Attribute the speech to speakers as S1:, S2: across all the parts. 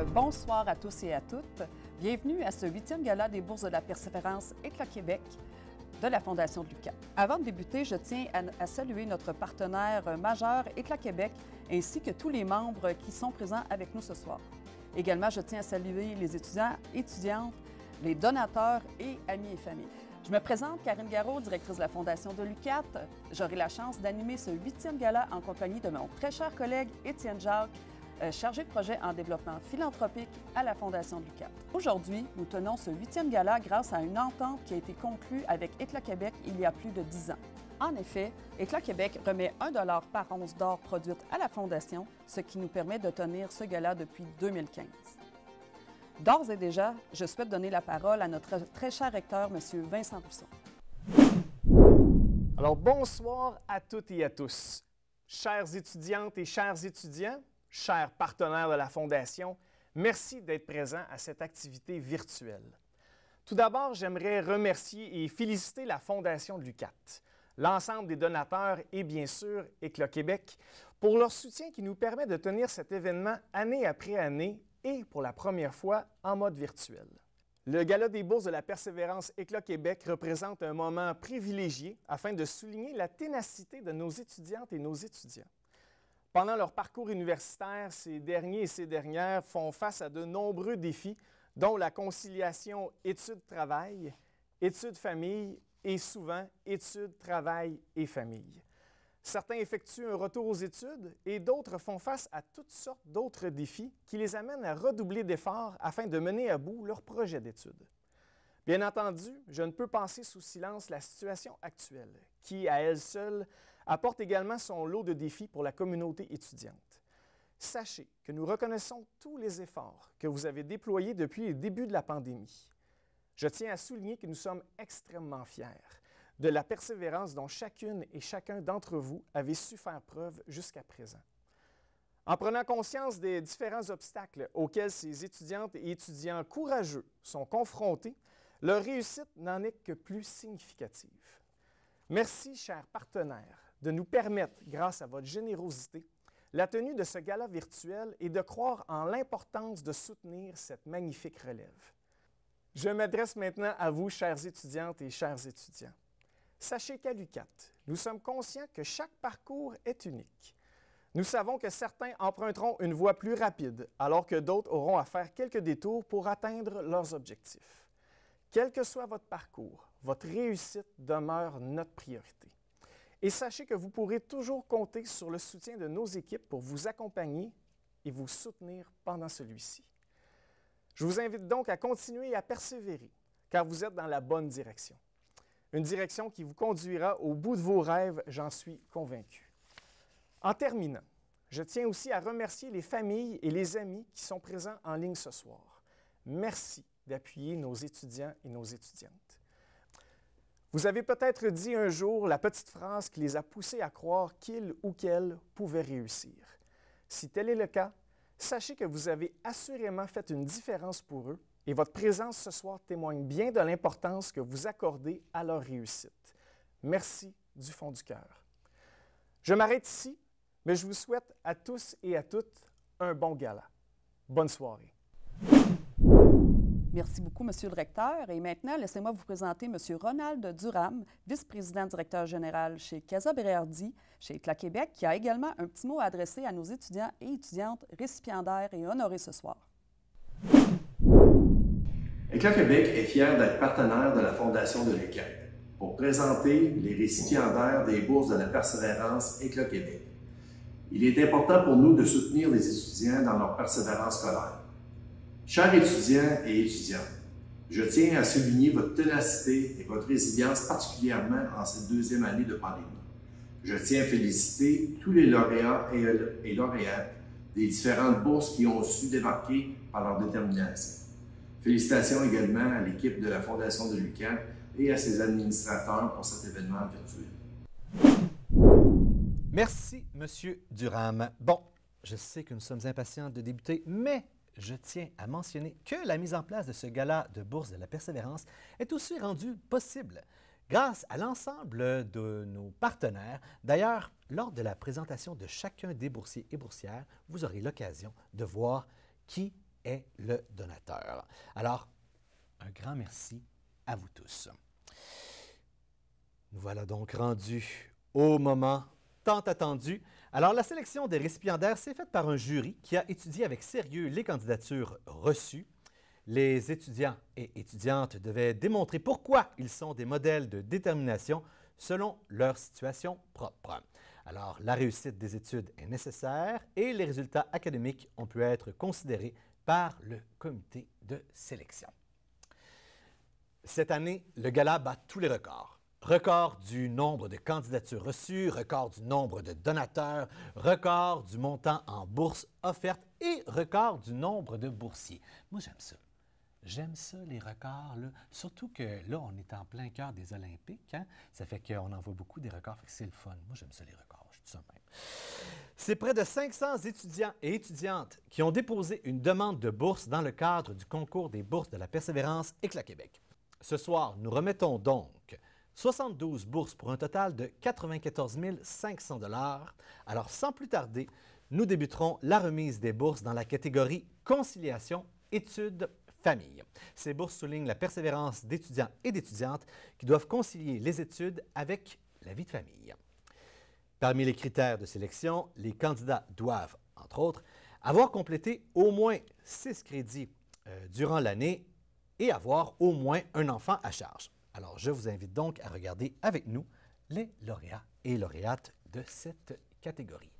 S1: bonsoir à tous et à toutes. Bienvenue à ce 8e gala des Bourses de la Persévérance Éclat Québec de la Fondation de l'UQAM. Avant de débuter, je tiens à saluer notre partenaire majeur Éclat Québec ainsi que tous les membres qui sont présents avec nous ce soir. Également, je tiens à saluer les étudiants, étudiantes, les donateurs et amis et familles. Je me présente, Karine Garot, directrice de la Fondation de l'UQAT. J'aurai la chance d'animer ce 8e gala en compagnie de mon très cher collègue Étienne Jacques, chargé de projet en développement philanthropique à la Fondation de l'UQAT. Aujourd'hui, nous tenons ce 8e gala grâce à une entente qui a été conclue avec Éclat Québec il y a plus de 10 ans. En effet, Éclat Québec remet 1 $ par once d'or produite à la Fondation, ce qui nous permet de tenir ce gala depuis 2015. D'ores et déjà, je souhaite donner la parole à notre très cher recteur, M. Vincent Rousson.
S2: Alors, bonsoir à toutes et à tous. Chères étudiantes et chers étudiants, chers partenaires de la Fondation, merci d'être présents à cette activité virtuelle. Tout d'abord, j'aimerais remercier et féliciter la Fondation de l'UQAT, l'ensemble des donateurs et bien sûr Éclat Québec pour leur soutien qui nous permet de tenir cet événement année après année et pour la première fois en mode virtuel. Le Gala des Bourses de la Persévérance Éclat Québec représente un moment privilégié afin de souligner la ténacité de nos étudiantes et nos étudiants. Pendant leur parcours universitaire, ces derniers et ces dernières font face à de nombreux défis, dont la conciliation études-travail, études-famille et souvent études-travail et famille. Certains effectuent un retour aux études et d'autres font face à toutes sortes d'autres défis qui les amènent à redoubler d'efforts afin de mener à bout leur projet d'études. Bien entendu, je ne peux passer sous silence la situation actuelle, qui, à elle seule, apporte également son lot de défis pour la communauté étudiante. Sachez que nous reconnaissons tous les efforts que vous avez déployés depuis le début de la pandémie. Je tiens à souligner que nous sommes extrêmement fiers de la persévérance dont chacune et chacun d'entre vous avez su faire preuve jusqu'à présent. En prenant conscience des différents obstacles auxquels ces étudiantes et étudiants courageux sont confrontés, leur réussite n'en est que plus significative. Merci, chers partenaires, de nous permettre, grâce à votre générosité, la tenue de ce gala virtuel et de croire en l'importance de soutenir cette magnifique relève. Je m'adresse maintenant à vous, chères étudiantes et chers étudiants. Sachez qu'à l'UQAT, nous sommes conscients que chaque parcours est unique. Nous savons que certains emprunteront une voie plus rapide, alors que d'autres auront à faire quelques détours pour atteindre leurs objectifs. Quel que soit votre parcours, votre réussite demeure notre priorité. Et sachez que vous pourrez toujours compter sur le soutien de nos équipes pour vous accompagner et vous soutenir pendant celui-ci. Je vous invite donc à continuer et à persévérer, car vous êtes dans la bonne direction. Une direction qui vous conduira au bout de vos rêves, j'en suis convaincu. En terminant, je tiens aussi à remercier les familles et les amis qui sont présents en ligne ce soir. Merci d'appuyer nos étudiants et nos étudiantes. Vous avez peut-être dit un jour la petite phrase qui les a poussés à croire qu'ils ou qu'elles pouvaient réussir. Si tel est le cas, sachez que vous avez assurément fait une différence pour eux et votre présence ce soir témoigne bien de l'importance que vous accordez à leur réussite. Merci du fond du cœur. Je m'arrête ici, mais je vous souhaite à tous et à toutes un bon gala. Bonne soirée.
S1: Merci beaucoup, Monsieur le recteur. Et maintenant, laissez-moi vous présenter M. Ronald Durham, vice-président directeur général chez Casa Berardi, chez Éclat Québec, qui a également un petit mot à adresser à nos étudiants et étudiantes récipiendaires et honorés ce soir.
S3: Éclat Québec est fier d'être partenaire de la Fondation de l'UQAM pour présenter les récipiendaires des bourses de la persévérance Éclat Québec. Il est important pour nous de soutenir les étudiants dans leur persévérance scolaire. Chers étudiants et étudiantes, je tiens à souligner votre ténacité et votre résilience particulièrement en cette deuxième année de pandémie. Je tiens à féliciter tous les lauréats et lauréates des différentes bourses qui ont su démarquer par leur détermination. Félicitations également à l'équipe de la Fondation de l'UQAM et à ses administrateurs pour cet événement virtuel.
S4: Merci, M. Durham. Bon, je sais que nous sommes impatients de débuter, mais je tiens à mentionner que la mise en place de ce gala de Bourse de la Persévérance est aussi rendue possible grâce à l'ensemble de nos partenaires. D'ailleurs, lors de la présentation de chacun des boursiers et boursières, vous aurez l'occasion de voir qui est le donateur. Alors, un grand merci à vous tous. Nous voilà donc rendus au moment tant attendu. Alors, la sélection des récipiendaires s'est faite par un jury qui a étudié avec sérieux les candidatures reçues. Les étudiants et étudiantes devaient démontrer pourquoi ils sont des modèles de détermination selon leur situation propre. Alors, la réussite des études est nécessaire et les résultats académiques ont pu être considérés par le comité de sélection. Cette année, le gala bat tous les records. Record du nombre de candidatures reçues, record du nombre de donateurs, record du montant en bourse offerte et record du nombre de boursiers. Moi, j'aime ça. J'aime ça, les records, là. Surtout que là, on est en plein cœur des Olympiques. Hein? Ça fait qu'on en voit beaucoup des records, fait que c'est le fun. Moi, j'aime ça, les records. Je dis ça même. C'est près de 500 étudiants et étudiantes qui ont déposé une demande de bourse dans le cadre du concours des bourses de la Persévérance Éclat Québec. Ce soir, nous remettons donc 72 bourses pour un total de 94 500 $. Alors, sans plus tarder, nous débuterons la remise des bourses dans la catégorie Conciliation, études, famille. Ces bourses soulignent la persévérance d'étudiants et d'étudiantes qui doivent concilier les études avec la vie de famille. Parmi les critères de sélection, les candidats doivent, entre autres, avoir complété au moins 6 crédits durant l'année et avoir au moins un enfant à charge. Alors, je vous invite donc à regarder avec nous les lauréats et lauréates de cette catégorie.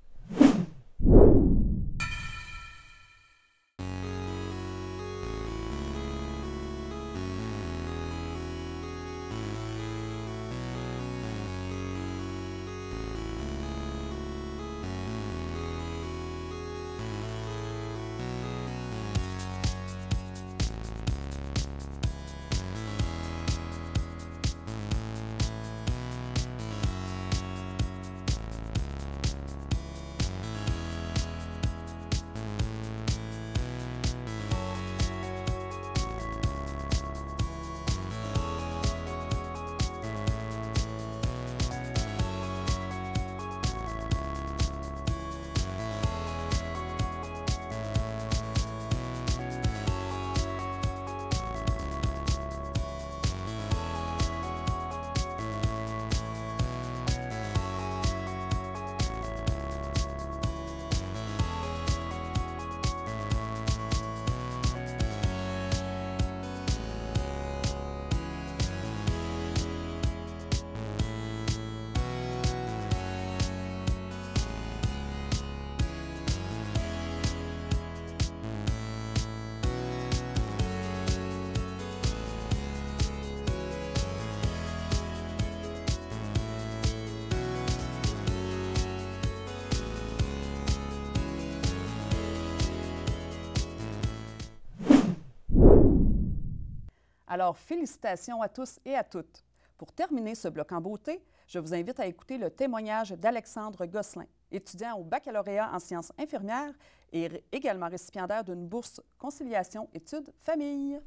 S1: Alors, félicitations à tous et à toutes. Pour terminer ce bloc en beauté, je vous invite à écouter le témoignage d'Alexandre Gosselin, étudiant au baccalauréat en sciences infirmières et également récipiendaire d'une bourse Conciliation Études Famille.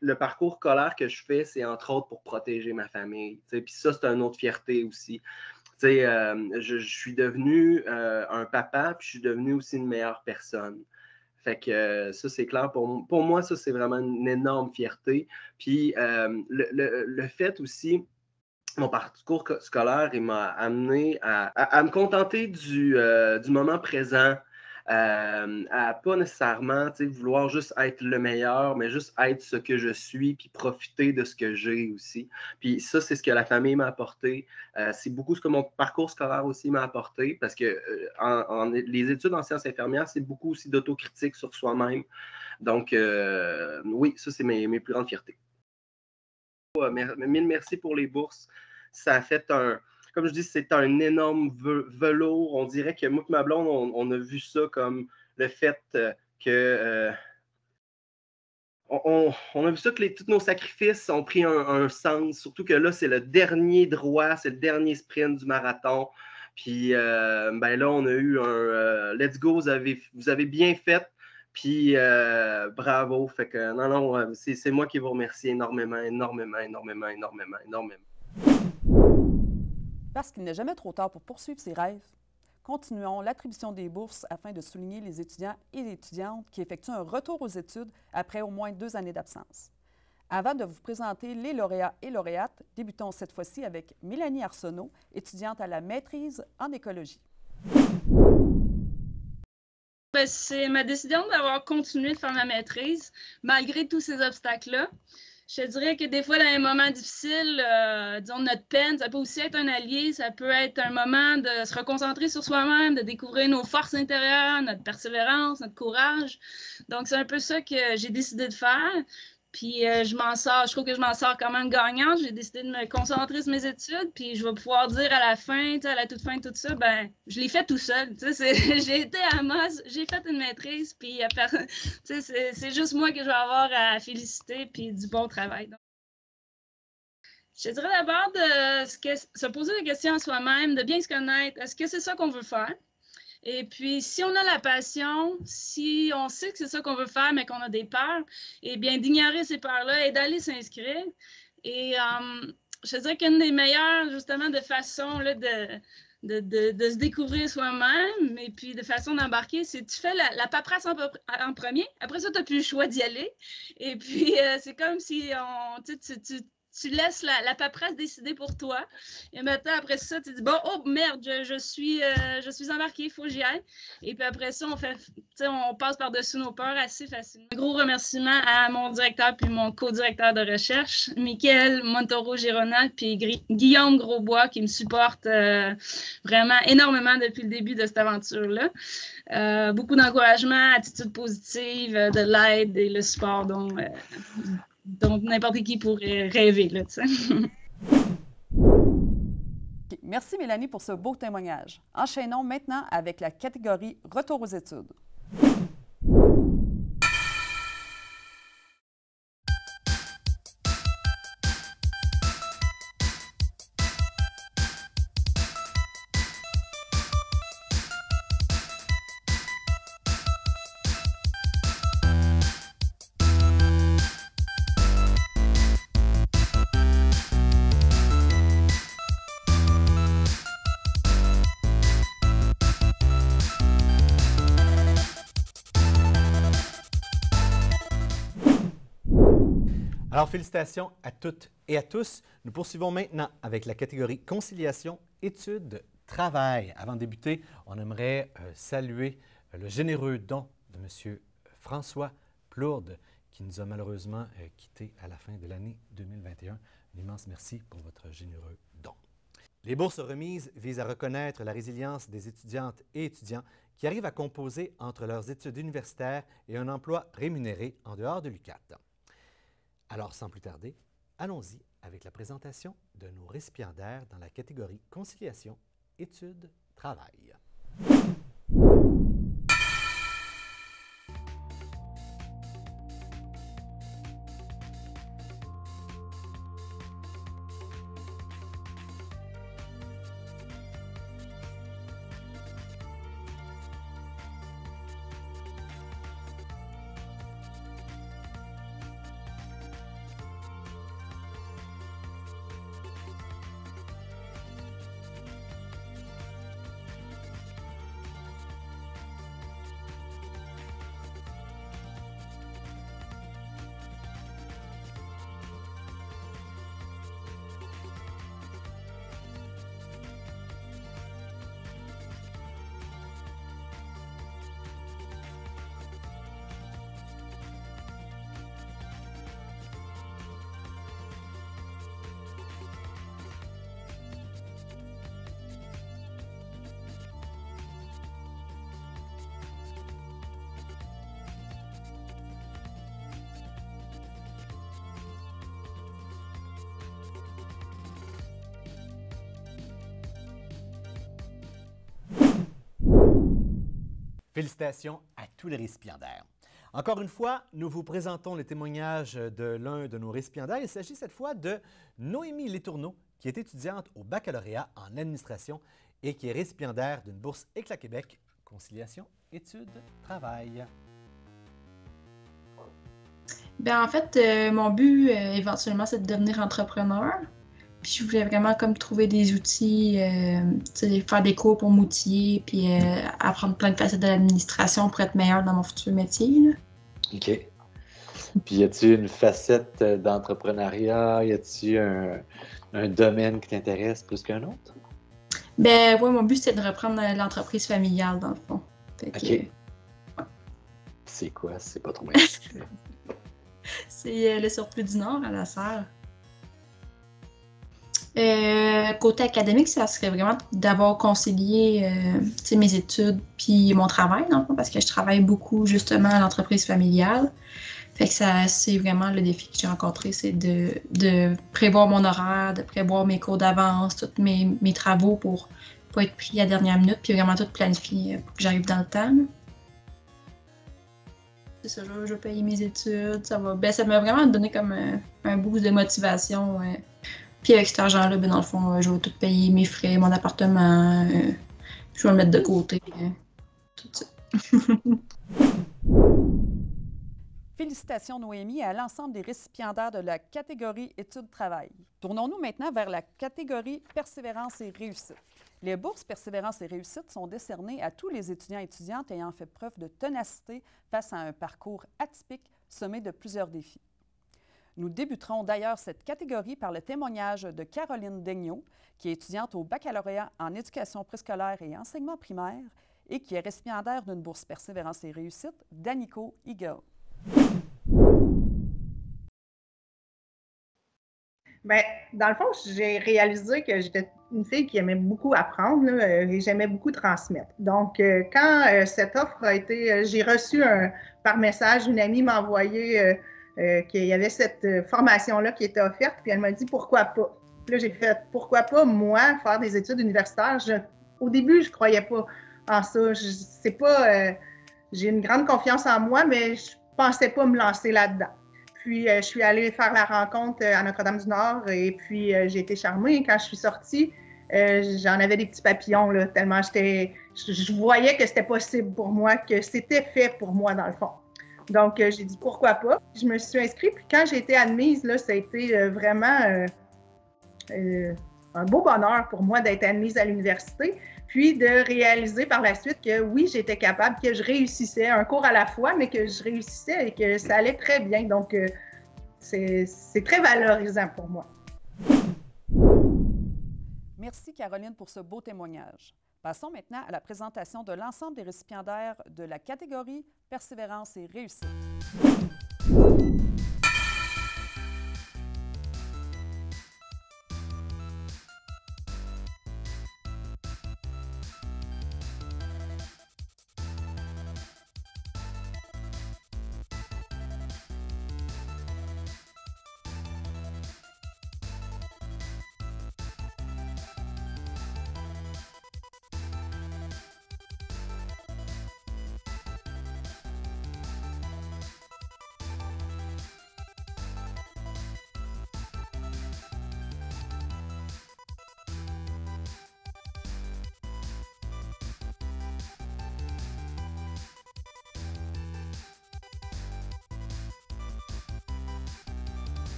S5: Le parcours scolaire que je fais, c'est entre autres pour protéger ma famille. Puis ça, c'est une autre fierté aussi. Je suis devenu un papa, puis je suis devenu aussi une meilleure personne. Fait que ça, c'est clair. Pour moi, ça, c'est vraiment une énorme fierté. Puis le fait aussi, mon parcours scolaire, il m'a amené à me contenter du moment présent, à pas nécessairement vouloir juste être le meilleur, mais juste être ce que je suis, puis profiter de ce que j'ai aussi. Puis ça, c'est ce que la famille m'a apporté. C'est beaucoup ce que mon parcours scolaire aussi m'a apporté, parce que les études en sciences infirmières, c'est beaucoup aussi d'autocritique sur soi-même. Donc, oui, ça, c'est mes plus grandes fiertés. Mille merci pour les bourses. Ça a fait comme je dis, c'est un énorme velours. On dirait que moi et ma blonde, on a vu ça comme le fait que... on a vu ça que tous nos sacrifices ont pris un sens. Surtout que là, c'est le dernier droit, c'est le dernier sprint du marathon. Puis là, on a eu un let's go, vous avez bien fait. Puis bravo. Fait que non, c'est moi qui vous remercie énormément.
S1: Parce qu'il n'est jamais trop tard pour poursuivre ses rêves. continuons l'attribution des bourses afin de souligner les étudiants et les étudiantes qui effectuent un retour aux études après au moins 2 années d'absence. Avant de vous présenter les lauréats et lauréates, débutons cette fois-ci avec Mélanie Arsenault, étudiante à la maîtrise en écologie.
S6: C'est ma décision d'avoir continué de faire ma maîtrise, malgré tous ces obstacles-là. Je te dirais que des fois, dans les moments difficiles, disons notre peine, ça peut aussi être un allié, ça peut être un moment de se reconcentrer sur soi-même, de découvrir nos forces intérieures, notre persévérance, notre courage. Donc, c'est un peu ça que j'ai décidé de faire. Puis je trouve que je m'en sors quand même gagnante. J'ai décidé de me concentrer sur mes études, puis je vais pouvoir dire à la fin, à la toute fin de tout ça, ben je l'ai fait tout seul. J'ai été à Amos, j'ai fait une maîtrise, puis c'est juste moi que je vais avoir à féliciter, puis du bon travail. Donc, je dirais d'abord de se poser des questions à soi-même, de bien se connaître. Est-ce que c'est ça qu'on veut faire? Et puis, si on a la passion, si on sait que c'est ça qu'on veut faire, mais qu'on a des peurs, eh bien, d'ignorer ces peurs-là et d'aller s'inscrire. Et je dirais qu'une des meilleures, justement, de façons là, de se découvrir soi-même et puis de façon d'embarquer, c'est tu fais la paperasse en premier. Après ça, tu n'as plus le choix d'y aller. Et puis, c'est comme si tu laisses la paperasse décider pour toi. Et maintenant, après ça, tu dis, bon, oh merde, je suis embarquée, il faut que j'y aille. Et puis après ça, on passe par-dessus nos peurs assez facilement. Un gros remerciement à mon directeur puis mon co-directeur de recherche, Michael Montoro-Girona, puis Guillaume Grosbois, qui me supporte vraiment énormément depuis le début de cette aventure-là. Beaucoup d'encouragement, attitude positive, de l'aide et le support dont n'importe qui pourrait rêver. Là,
S1: Merci Mélanie pour ce beau témoignage. Enchaînons maintenant avec la catégorie Retour aux études.
S4: Alors, félicitations à toutes et à tous. Nous poursuivons maintenant avec la catégorie conciliation, études, travail. Avant de débuter, on aimerait saluer le généreux don de M. François Plourde, qui nous a malheureusement quittés à la fin de l'année 2021. Un immense merci pour votre généreux don. Les bourses remises visent à reconnaître la résilience des étudiantes et étudiants qui arrivent à composer entre leurs études universitaires et un emploi rémunéré en dehors de l'UQAT. Alors, sans plus tarder, allons-y avec la présentation de nos récipiendaires dans la catégorie conciliation, études, travail. Félicitations à tous les récipiendaires. Encore une fois, nous vous présentons le témoignage de l'un de nos récipiendaires. Il s'agit cette fois de Noémie Letourneau, qui est étudiante au baccalauréat en administration et qui est récipiendaire d'une bourse Éclat Québec, conciliation, études, travail.
S7: Bien, en fait, mon but éventuellement, c'est de devenir entrepreneur.
S6: Puis je voulais vraiment comme trouver des outils, faire des cours pour m'outiller, puis apprendre plein de facettes de l'administration pour être meilleure dans mon futur métier. Là.
S7: OK. Puis y a-t-il une facette d'entrepreneuriat? Y a-t-il un domaine qui t'intéresse plus qu'un autre?
S6: Ben oui, mon but c'est de reprendre l'entreprise familiale dans le fond. Fait que,
S7: OK.
S6: ouais.
S7: C'est quoi? C'est pas trop indiscret.
S6: C'est le surplus du Nord à la Serre. Côté académique, ça serait vraiment d'avoir concilié mes études puis mon travail, dans le fond, parce que je travaille beaucoup justement à l'entreprise familiale. Fait que c'est vraiment le défi que j'ai rencontré, c'est de prévoir mon horaire, de prévoir mes cours d'avance, tous mes travaux pour pas être pris à la dernière minute, puis vraiment tout planifier pour que j'arrive dans le temps. Là. C'est ça, je vais payer mes études, ça m'a vraiment donné comme un boost de motivation. Puis avec cet argent-là, dans le fond, je vais tout payer, mes frais, mon appartement, je vais le mettre de côté, tout ça.
S1: Félicitations, Noémie, à l'ensemble des récipiendaires de la catégorie Études-Travail. Tournons-nous maintenant vers la catégorie Persévérance et réussite. Les bourses Persévérance et réussite sont décernées à tous les étudiants et étudiantes ayant fait preuve de ténacité face à un parcours atypique semé de plusieurs défis. Nous débuterons d'ailleurs cette catégorie par le témoignage de Caroline Daigneault, qui est étudiante au baccalauréat en éducation préscolaire et enseignement primaire et qui est récipiendaire d'une bourse Persévérance et réussite d'Anico Eagle.
S8: Bien, dans le fond, j'ai réalisé que j'étais une fille qui aimait beaucoup apprendre là, et j'aimais beaucoup transmettre. Donc, quand cette offre a été, j'ai reçu par message, une amie m'a envoyé qu'il y avait cette formation-là qui était offerte, puis elle m'a dit pourquoi pas. Puis là, j'ai fait pourquoi pas, moi, faire des études universitaires. Au début, je ne croyais pas en ça. J'ai une grande confiance en moi, mais je ne pensais pas me lancer là-dedans. Puis, je suis allée faire la rencontre à Notre-Dame-du-Nord et puis j'ai été charmée. Quand je suis sortie, j'en avais des petits papillons, là, tellement je voyais que c'était possible pour moi, que c'était fait pour moi, dans le fond. Donc, j'ai dit pourquoi pas. Je me suis inscrite, puis quand j'ai été admise, là, ça a été vraiment un beau bonheur pour moi d'être admise à l'université, puis de réaliser par la suite que oui, j'étais capable, que je réussissais, un cours à la fois, mais que je réussissais et que ça allait très bien. Donc, c'est très valorisant pour moi.
S1: Merci Caroline pour ce beau témoignage. Passons maintenant à la présentation de l'ensemble des récipiendaires de la catégorie Persévérance et réussite.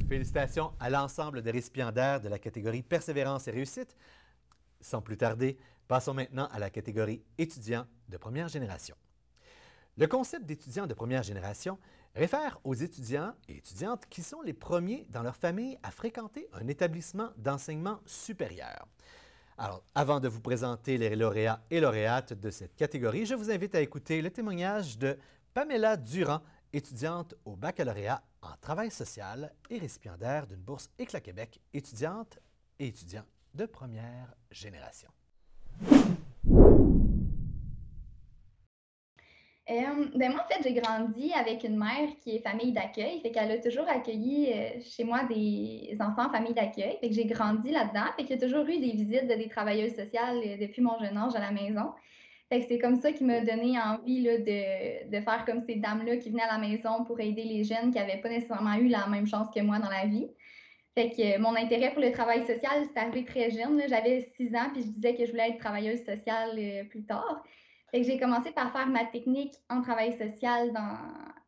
S4: Félicitations à l'ensemble des récipiendaires de la catégorie Persévérance et réussite. Sans plus tarder, passons maintenant à la catégorie étudiants de première génération. Le concept d'étudiants de première génération réfère aux étudiants et étudiantes qui sont les premiers dans leur famille à fréquenter un établissement d'enseignement supérieur. Alors, avant de vous présenter les lauréats et lauréates de cette catégorie, je vous invite à écouter le témoignage de Pamela Durand, étudiante au baccalauréat en travail social et récipiendaire d'une bourse Éclat Québec, étudiante et étudiant de première génération.
S9: Moi, en fait, j'ai grandi avec une mère qui est famille d'accueil. Fait qu'elle a toujours accueilli chez moi des enfants en famille d'accueil. Fait que j'ai grandi là-dedans. Fait qu'il y a toujours eu des visites de des travailleuses sociales depuis mon jeune âge à la maison. Fait que c'est comme ça qui m'a donné envie là, de faire comme ces dames-là qui venaient à la maison pour aider les jeunes qui n'avaient pas nécessairement eu la même chance que moi dans la vie. Fait que mon intérêt pour le travail social, c'est arrivé très jeune. J'avais 6 ans, puis je disais que je voulais être travailleuse sociale plus tard. Fait que j'ai commencé par faire ma technique en travail social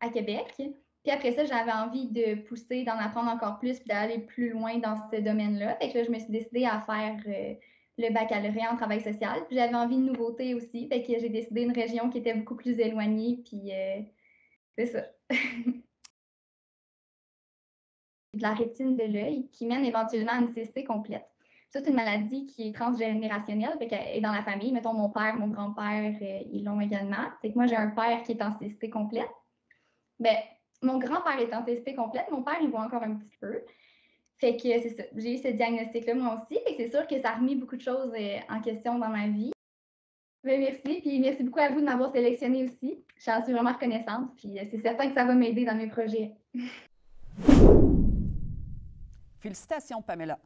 S9: à Québec. Puis après ça, j'avais envie de pousser, d'en apprendre encore plus, puis d'aller plus loin dans ce domaine-là. Fait que là, je me suis décidée à faire le baccalauréat en travail social. Puis j'avais envie de nouveautés aussi. Fait que j'ai décidé une région qui était beaucoup plus éloignée, puis c'est ça. De la rétine de l'œil qui mène éventuellement à une cécité complète. C'est une maladie qui est transgénérationnelle, fait qu'elle est dans la famille. Mettons, mon père, mon grand-père, ils l'ont également. Fait que moi, j'ai un père qui est en cécité complète. Ben, mon grand-père est en cécité complète, mon père, il voit encore un petit peu. Fait que c'est ça. J'ai eu ce diagnostic-là, moi aussi. Fait que c'est sûr que ça a remis beaucoup de choses en question dans ma vie. Ben, merci, puis merci beaucoup à vous de m'avoir sélectionnée aussi. J'en suis vraiment reconnaissante, puis c'est certain que ça va m'aider dans mes projets.
S1: Félicitations, Pamela.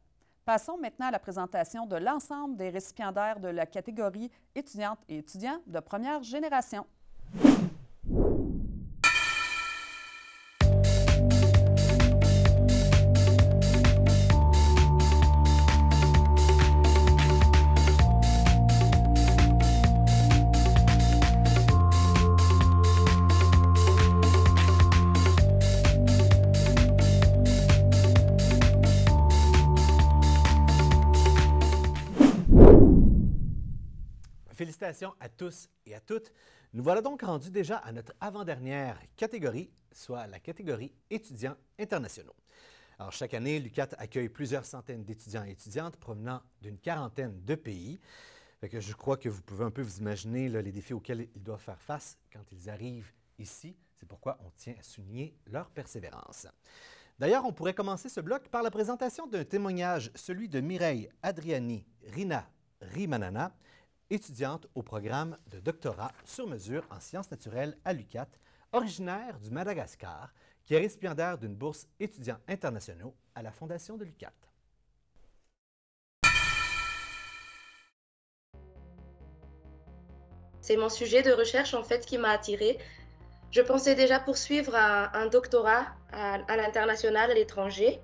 S1: Passons maintenant à la présentation de l'ensemble des récipiendaires de la catégorie étudiantes et étudiants de première génération.
S4: Félicitations à tous et à toutes. Nous voilà donc rendus déjà à notre avant-dernière catégorie, soit la catégorie étudiants internationaux. Alors, chaque année, l'UQAT accueille plusieurs centaines d'étudiants et étudiantes provenant d'une quarantaine de pays. Fait que je crois que vous pouvez un peu vous imaginer là, les défis auxquels ils doivent faire face quand ils arrivent ici. C'est pourquoi on tient à souligner leur persévérance. D'ailleurs, on pourrait commencer ce bloc par la présentation d'un témoignage, celui de Mireille Adriani Rina Rimanana, étudiante au programme de doctorat sur mesure en sciences naturelles à l'UQAT, originaire du Madagascar, qui est récipiendaire d'une bourse étudiants internationaux à la Fondation de l'UQAT.
S10: C'est mon sujet de recherche en fait qui m'a attirée. Je pensais déjà poursuivre un doctorat à l'international, à l'étranger.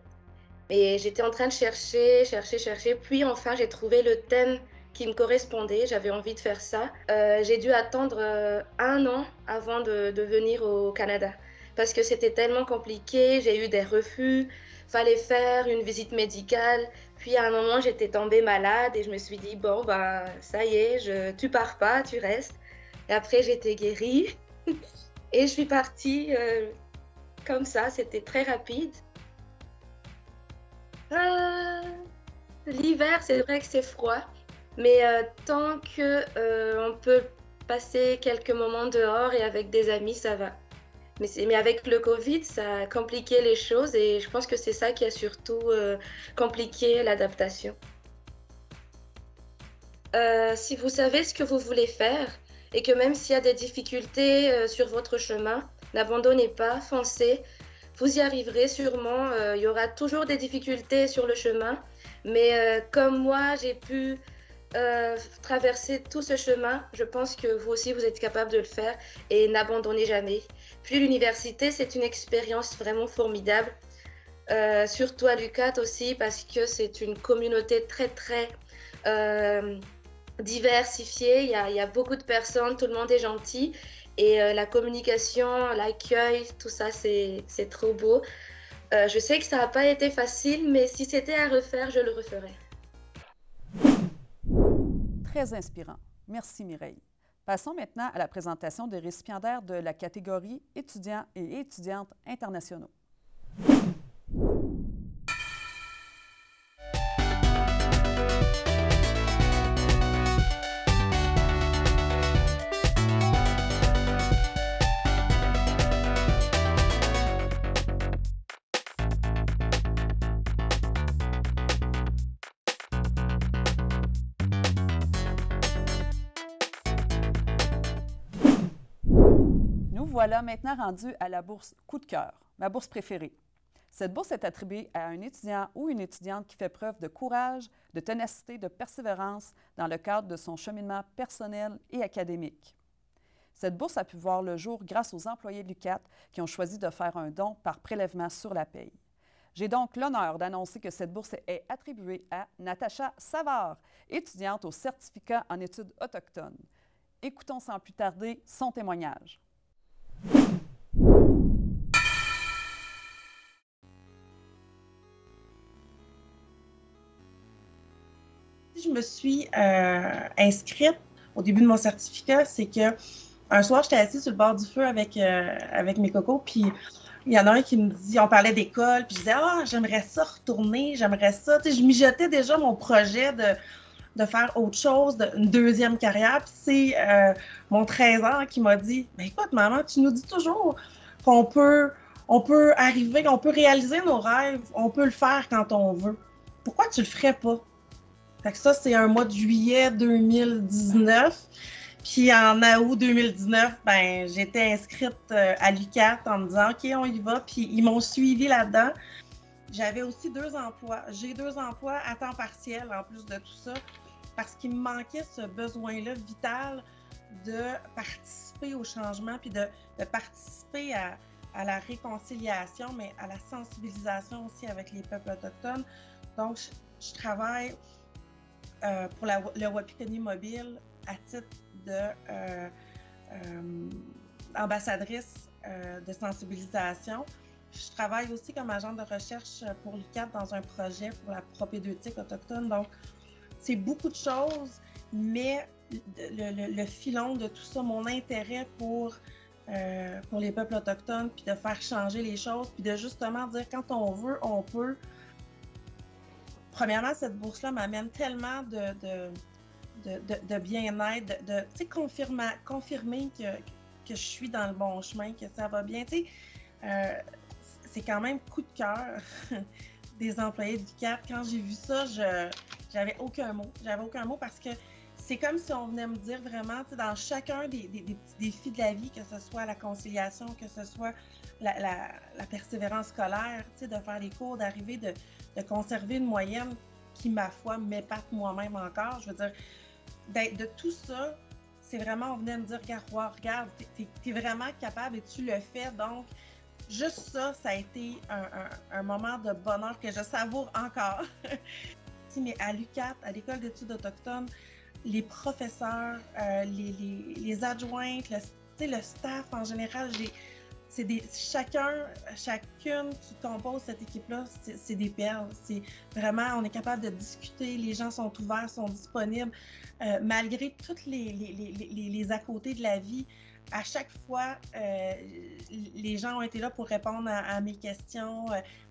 S10: Et j'étais en train de chercher. Puis enfin, j'ai trouvé le thème qui me correspondait. J'avais envie de faire ça. J'ai dû attendre 1 an avant de venir au Canada parce que c'était tellement compliqué. J'ai eu des refus. Fallait faire une visite médicale. Puis à un moment, j'étais tombée malade et je me suis dit, bon, ben, ça y est, tu pars pas, tu restes. Et après, j'étais guérie. Et je suis partie comme ça. C'était très rapide. L'hiver, c'est vrai que c'est froid. Mais tant qu'on peut passer quelques moments dehors et avec des amis, ça va. Mais avec le Covid, ça a compliqué les choses et je pense que c'est ça qui a surtout compliqué l'adaptation. Si vous savez ce que vous voulez faire et que même s'il y a des difficultés sur votre chemin, n'abandonnez pas, foncez. Vous y arriverez sûrement. Il y aura toujours des difficultés sur le chemin. Mais comme moi, j'ai pu traverser tout ce chemin, je pense que vous aussi, vous êtes capable de le faire et n'abandonnez jamais. Puis l'université, c'est une expérience vraiment formidable, surtout à l'UQAT aussi, parce que c'est une communauté très, très diversifiée. Il y a beaucoup de personnes, tout le monde est gentil. Et la communication, l'accueil, tout ça, c'est trop beau. Je sais que ça n'a pas été facile, mais si c'était à refaire, je le referais.
S1: Très inspirant. Merci Mireille. Passons maintenant à la présentation des récipiendaires de la catégorie étudiants et étudiantes internationaux. Voilà maintenant rendu à la bourse Coup de cœur, ma bourse préférée. Cette bourse est attribuée à un étudiant ou une étudiante qui fait preuve de courage, de ténacité, de persévérance dans le cadre de son cheminement personnel et académique. Cette bourse a pu voir le jour grâce aux employés de l'UQAT qui ont choisi de faire un don par prélèvement sur la paye. J'ai donc l'honneur d'annoncer que cette bourse est attribuée à Natacha Savard, étudiante au certificat en études autochtones. Écoutons sans plus tarder son témoignage.
S11: Je me suis inscrite au début de mon certificat, c'est que un soir, j'étais assise sur le bord du feu avec mes cocos, puis il y en a un qui me dit, on parlait d'école, puis je disais, ah, j'aimerais ça retourner, j'aimerais ça. Tu sais, je mijotais déjà mon projet de faire autre chose, une deuxième carrière. Puis c'est mon 13 ans qui m'a dit, mais écoute, maman, tu nous dis toujours qu'on peut arriver, on peut réaliser nos rêves, on peut le faire quand on veut. Pourquoi tu le ferais pas? Fait que ça, c'est un mois de juillet 2019. Puis en août 2019, ben, j'étais inscrite à l'UQAT en me disant « OK, on y va ». Puis ils m'ont suivi là-dedans. J'avais aussi 2 emplois. J'ai 2 emplois à temps partiel en plus de tout ça parce qu'il me manquait ce besoin-là vital de participer au changement puis de participer à la réconciliation, mais à la sensibilisation aussi avec les peuples autochtones. Donc, je travaille pour le Wapikani Mobile à titre d'ambassadrice de sensibilisation. Je travaille aussi comme agent de recherche pour l'UQAT dans un projet pour la propédeutique autochtone. Donc, c'est beaucoup de choses, mais le filon de tout ça, mon intérêt pour les peuples autochtones, puis de faire changer les choses, puis de justement dire quand on veut, on peut. Premièrement, cette bourse-là m'amène tellement de bien-être, de confirmer que je suis dans le bon chemin, que ça va bien. C'est quand même coup de cœur des employés du CAP. Quand j'ai vu ça, j'avais aucun mot. J'avais aucun mot parce que c'est comme si on venait me dire vraiment, dans chacun des petits défis de la vie, que ce soit la conciliation, que ce soit la persévérance scolaire, de faire les cours, d'arriver, de conserver une moyenne qui, ma foi, m'épate moi-même encore. Je veux dire, de tout ça, c'est vraiment, on venait me dire, regarde, t'es vraiment capable et tu le fais. Donc, juste ça, ça a été un moment de bonheur que je savoure encore. Mais à l'UQAT, à l'École d'études autochtones, les professeurs, les adjointes, le staff en général, chacune qui compose cette équipe-là, c'est des perles. C'est vraiment, on est capable de discuter, les gens sont ouverts, sont disponibles, malgré toutes les à côté de la vie. À chaque fois, les gens ont été là pour répondre à mes questions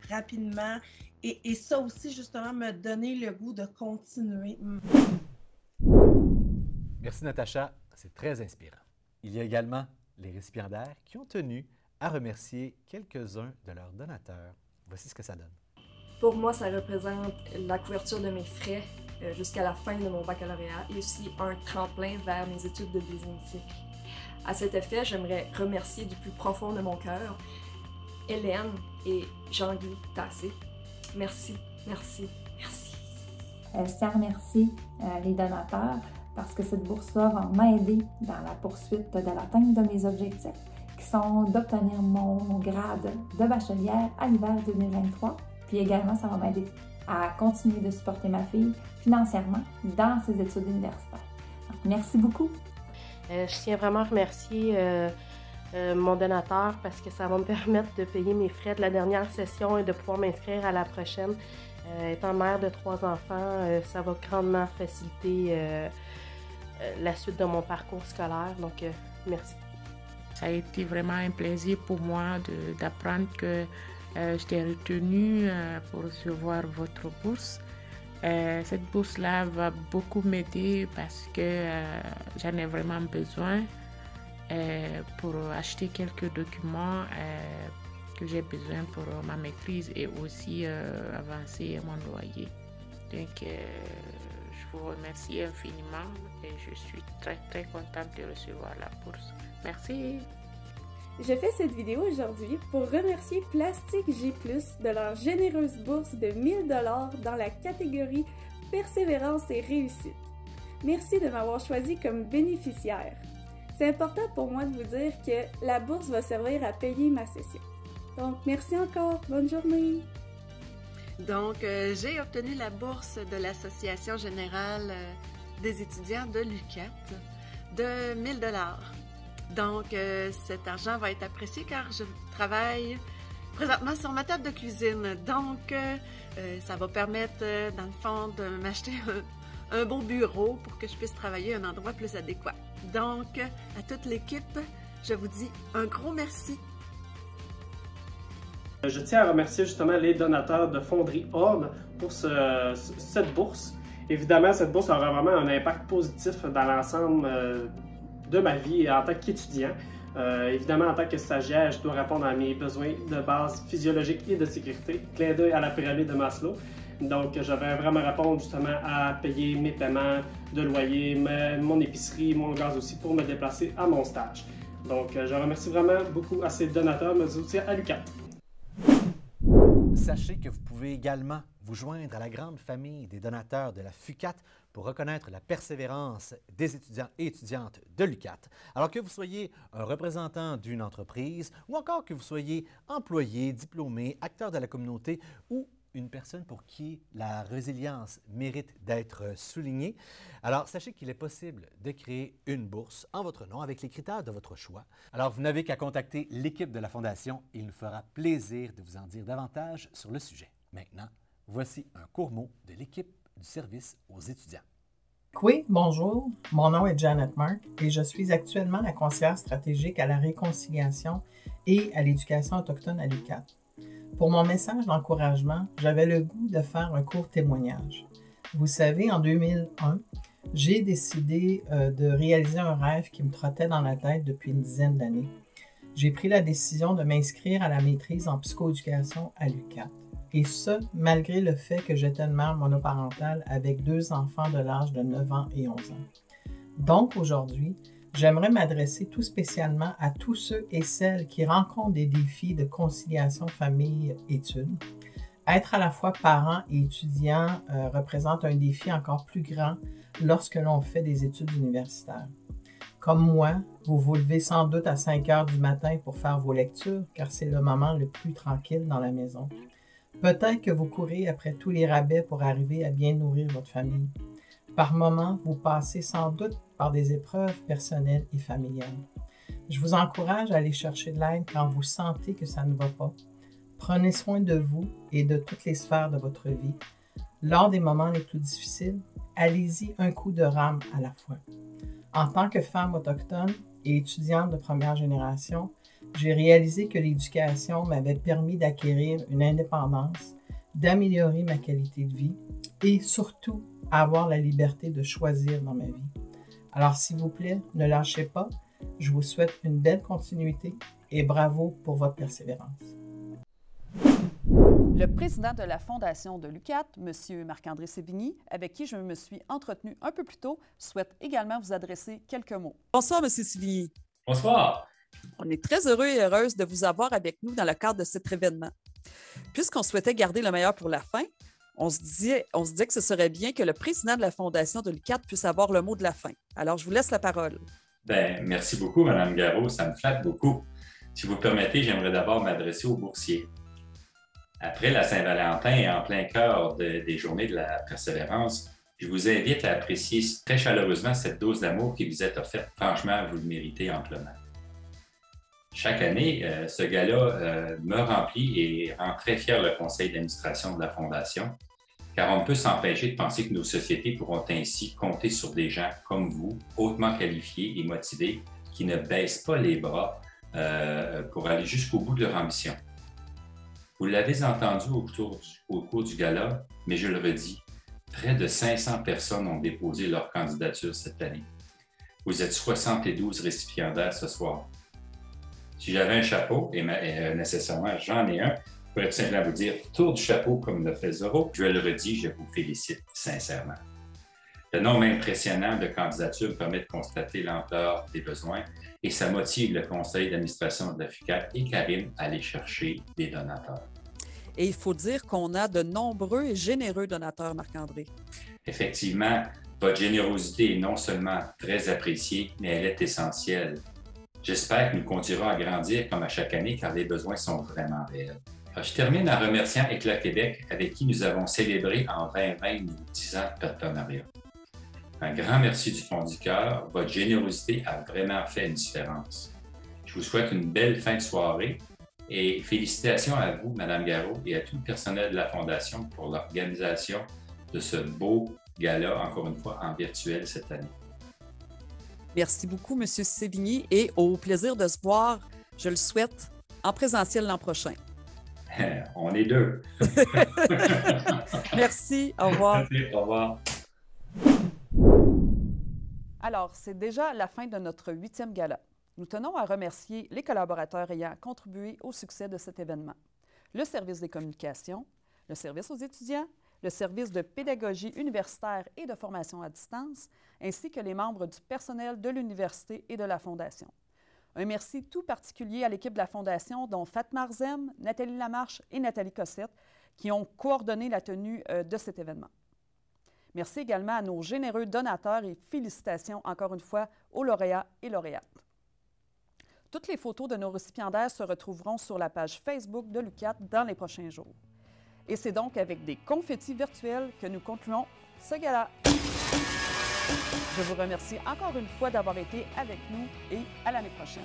S11: rapidement. Et ça aussi, justement, me donner le goût de continuer.
S4: Merci, Natacha. C'est très inspirant. Il y a également les récipiendaires qui ont tenu à remercier quelques-uns de leurs donateurs. Voici ce que ça donne.
S12: Pour moi, ça représente la couverture de mes frais jusqu'à la fin de mon baccalauréat et aussi un tremplin vers mes études de deuxième cycle. À cet effet, j'aimerais remercier du plus profond de mon cœur Hélène et Jean-Guy Tassé. Merci, merci, merci.
S9: Je tiens à remercier les donateurs parce que cette bourse-là va m'aider dans la poursuite de l'atteinte de mes objectifs, qui sont d'obtenir mon grade de bachelière à l'hiver 2023. Puis également, ça va m'aider à continuer de supporter ma fille financièrement dans ses études universitaires. Donc, merci beaucoup.
S13: Je tiens vraiment à remercier mon donateur parce que ça va me permettre de payer mes frais de la dernière session et de pouvoir m'inscrire à la prochaine. Étant mère de 3 enfants, ça va grandement faciliter la suite de mon parcours scolaire. Donc, merci.
S14: Ça a été vraiment un plaisir pour moi d'apprendre que j'étais retenue pour recevoir votre bourse. Cette bourse-là va beaucoup m'aider parce que j'en ai vraiment besoin pour acheter quelques documents que j'ai besoin pour ma maîtrise et aussi avancer mon loyer. Donc, je vous remercie infiniment et je suis très très contente de recevoir la bourse. Merci.
S15: Je fais cette vidéo aujourd'hui pour remercier Plastique J+, de leur généreuse bourse de 1000 $ dans la catégorie Persévérance et réussite. Merci de m'avoir choisi comme bénéficiaire. C'est important pour moi de vous dire que la bourse va servir à payer ma session. Donc, merci encore. Bonne journée.
S16: Donc, j'ai obtenu la bourse de l'Association générale des étudiants de l'UQAT de 1000 $. Donc, cet argent va être apprécié car je travaille présentement sur ma table de cuisine. Donc, ça va permettre, dans le fond, de m'acheter un beau bureau pour que je puisse travailler à un endroit plus adéquat. Donc, à toute l'équipe, je vous dis un gros merci.
S2: Je tiens à remercier justement les donateurs de Fonderie Orne pour cette bourse. Évidemment, cette bourse aura vraiment un impact positif dans l'ensemble de ma vie en tant qu'étudiant. Évidemment, en tant que stagiaire, je dois répondre à mes besoins de base physiologique et de sécurité. Clin d'œil à la pyramide de Maslow. Donc, je vais vraiment répondre justement à payer mes paiements de loyer, mon épicerie, mon gaz aussi pour me déplacer à mon stage. Donc, je remercie vraiment beaucoup à ces donateurs, mais aussi à l'UQAT.
S4: Sachez que vous pouvez également vous joindre à la grande famille des donateurs de la FUCAT pour reconnaître la persévérance des étudiants et étudiantes de l'UQAT. Alors que vous soyez un représentant d'une entreprise ou encore que vous soyez employé, diplômé, acteur de la communauté ou une personne pour qui la résilience mérite d'être soulignée. Alors, sachez qu'il est possible de créer une bourse en votre nom avec les critères de votre choix. Alors, vous n'avez qu'à contacter l'équipe de la Fondation et il nous fera plaisir de vous en dire davantage sur le sujet. Maintenant, voici un court mot de l'équipe du service aux étudiants.
S17: Oui, bonjour. Mon nom est Janet Mark et je suis actuellement la conseillère stratégique à la réconciliation et à l'éducation autochtone à l'UQAT. Pour mon message d'encouragement, j'avais le goût de faire un court témoignage. Vous savez, en 2001, j'ai décidé de réaliser un rêve qui me trottait dans la tête depuis une dizaine d'années. J'ai pris la décision de m'inscrire à la maîtrise en psychoéducation à l'UQAT. Et ce, malgré le fait que j'étais une mère monoparentale avec 2 enfants de l'âge de 9 ans et 11 ans. Donc aujourd'hui, j'aimerais m'adresser tout spécialement à tous ceux et celles qui rencontrent des défis de conciliation famille-études. Être à la fois parent et étudiant représente un défi encore plus grand lorsque l'on fait des études universitaires. Comme moi, vous vous levez sans doute à 5 heures du matin pour faire vos lectures, car c'est le moment le plus tranquille dans la maison. Peut-être que vous courez après tous les rabais pour arriver à bien nourrir votre famille. Par moments, vous passez sans doute par des épreuves personnelles et familiales. Je vous encourage à aller chercher de l'aide quand vous sentez que ça ne va pas. Prenez soin de vous et de toutes les sphères de votre vie. Lors des moments les plus difficiles, allez-y un coup de rame à la fois. En tant que femme autochtone et étudiante de première génération, j'ai réalisé que l'éducation m'avait permis d'acquérir une indépendance, d'améliorer ma qualité de vie et surtout avoir la liberté de choisir dans ma vie. Alors, s'il vous plaît, ne lâchez pas. Je vous souhaite une belle continuité et bravo pour votre persévérance.
S1: Le président de la Fondation de l'UQAT, M. Marc-André Sévigny, avec qui je me suis entretenue un peu plus tôt, souhaite également vous adresser quelques mots.
S18: Bonsoir, M. Sévigny.
S19: Bonsoir.
S18: On est très heureux et heureuse de vous avoir avec nous dans le cadre de cet événement. Puisqu'on souhaitait garder le meilleur pour la fin, on se disait que ce serait bien que le président de la Fondation de l'UQAT puisse avoir le mot de la fin. Alors, je vous laisse la parole.
S19: Bien, merci beaucoup, Mme Garot. Ça me flatte beaucoup. Si vous permettez, j'aimerais d'abord m'adresser aux boursiers. Après la Saint-Valentin et en plein cœur des Journées de la Persévérance, je vous invite à apprécier très chaleureusement cette dose d'amour qui vous est offerte. Franchement, vous le méritez amplement. Chaque année, ce gala me remplit et rend très fier le conseil d'administration de la Fondation, car on ne peut s'empêcher de penser que nos sociétés pourront ainsi compter sur des gens comme vous, hautement qualifiés et motivés, qui ne baissent pas les bras pour aller jusqu'au bout de leur ambition. Vous l'avez entendu au cours du gala, mais je le redis, près de 500 personnes ont déposé leur candidature cette année. Vous êtes 72 récipiendaires ce soir. Si j'avais un chapeau, et nécessairement j'en ai un, je pourrais tout simplement vous dire « tour du chapeau » comme le fait Zorro. Je le redis, je vous félicite sincèrement. Le nombre impressionnant de candidatures permet de constater l'ampleur des besoins et ça motive le conseil d'administration de la FUQAC et Karine à aller chercher des donateurs.
S18: Et il faut dire qu'on a de nombreux et généreux donateurs, Marc-André.
S19: Effectivement, votre générosité est non seulement très appréciée, mais elle est essentielle. J'espère que nous continuerons à grandir comme à chaque année car les besoins sont vraiment réels. Je termine en remerciant Éclat Québec avec qui nous avons célébré en 2020 nos 10 ans de partenariat. Un grand merci du fond du cœur. Votre générosité a vraiment fait une différence. Je vous souhaite une belle fin de soirée et félicitations à vous, Mme Garot, et à tout le personnel de la Fondation pour l'organisation de ce beau gala, encore une fois, en virtuel cette année.
S18: Merci beaucoup, M. Sévigny, et au plaisir de se voir, je le souhaite, en présentiel l'an prochain.
S19: On est deux.
S18: Merci, au revoir.
S19: Merci, au revoir.
S1: Alors, c'est déjà la fin de notre 8e gala. Nous tenons à remercier les collaborateurs ayant contribué au succès de cet événement. Le service des communications, le service aux étudiants, le service de pédagogie universitaire et de formation à distance, ainsi que les membres du personnel de l'université et de la Fondation. Un merci tout particulier à l'équipe de la Fondation, dont Fatma Arzem, Nathalie Lamarche et Nathalie Cossette, qui ont coordonné la tenue de cet événement. Merci également à nos généreux donateurs et félicitations encore une fois aux lauréats et lauréates. Toutes les photos de nos récipiendaires se retrouveront sur la page Facebook de l'UQAT dans les prochains jours. Et c'est donc avec des confettis virtuels que nous concluons ce gala. Je vous remercie encore une fois d'avoir été avec nous et à l'année prochaine.